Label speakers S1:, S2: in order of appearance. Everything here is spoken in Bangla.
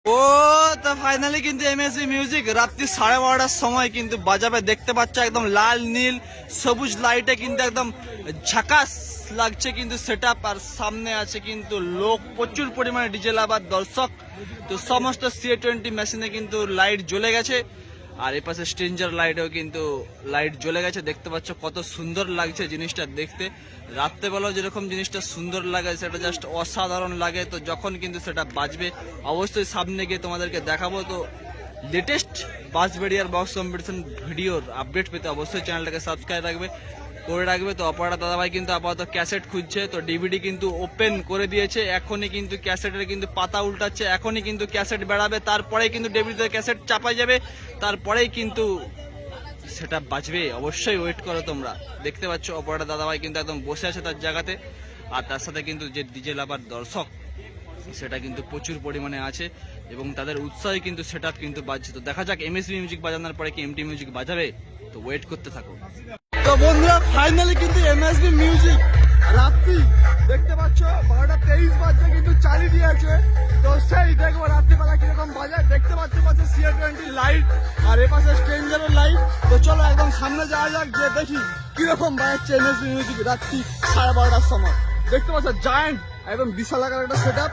S1: ও তো ফাইনালি কিন্তু এমএসবি মিউজিক রাত্রি 12:30টার সময় কিন্তু বাজাবে, দেখতে পাচ্ছ একদম লাল নীল সবুজ লাইটে কিন্তু একদম ঝাকাস লাগছে কিন্তু সেটআপ। আর সামনে আছে কিন্তু লোক, প্রচুর পরিমাণে ডিজে লাভার দর্শক। তো সমস্ত CA20 মেশিনে কিন্তু লাইট জ্বলে গেছে, আর এপাশে স্ট্রেঞ্জার লাইটেও কিন্তু লাইট জ্বলে গেছে। দেখতে পাচ্ছ কত সুন্দর লাগছে জিনিসটা দেখতে। রাত্রেবেলাও যেরকম জিনিসটা সুন্দর লাগে সেটা জাস্ট অসাধারণ লাগে। তো যখন কিন্তু সেটা বাজবে অবশ্যই সামনে গিয়ে তোমাদেরকে দেখাবো। তো লেটেস্ট বাস বেরিয়ার বক্স কম্পিটিশন ভিডিওর আপডেট পেতে অবশ্যই চ্যানেলটাকে সাবস্ক্রাইব করে রাখবে। তো অপরাধ দাদাভাই কিন্তু আপাতত ক্যাসেট খুঁজছে, তো ডিভিডি কিন্তু ওপেন করে দিয়েছে। এখনই কিন্তু ক্যাসেটের কিন্তু পাতা উল্টাচ্ছে, এখনই কিন্তু ক্যাসেট বেড়াবে, তারপরেই কিন্তু ডিভিডিতে ক্যাসেট চাপাই যাবে, তারপরেই কিন্তু সেটা বাজবে। অবশ্যই ওয়েট করো তোমরা। দেখতে পাচ্ছ অপরাধ দাদাভাই কিন্তু একদম বসে আছে তার জায়গাতে, আর তার সাথে কিন্তু যে ডিজে লাভার দর্শক সেটা কিন্তু প্রচুর পরিমাণে আছে এবং তাদের উৎসাহে কিন্তু সেটআপ কিন্তু বাজছে। তো দেখা যাক এমএসবি মিউজিক বাজানোর পরে কি এমটি মিউজিক বাজাবে, তো ওয়েট করতে থাকো। তো বন্ধুরা ফাইনালি কিন্তু এমএসবি মিউজিক রাত্রি দেখতে পাচ্ছ 12:23 বাজে কিন্তু চালিয়ে দিয়েছে। তো সেই দেখবো রাত্রিবেলা কিরকম বাজায়। দেখতে পাচ্ছ CA20 লাইট আর এপাশে স্ট্রেঞ্জারের লাইট। তো চলো একদম সামনে যাওয়া যাক, যে দেখি কিরকম বাজাচ্ছে এমএসবি মিউজিক রাত্রি 12:30টার সময়। দেখতে পাচ্ছ জায়ান্ট একদম বিশাল আকার একটা সেটআপ।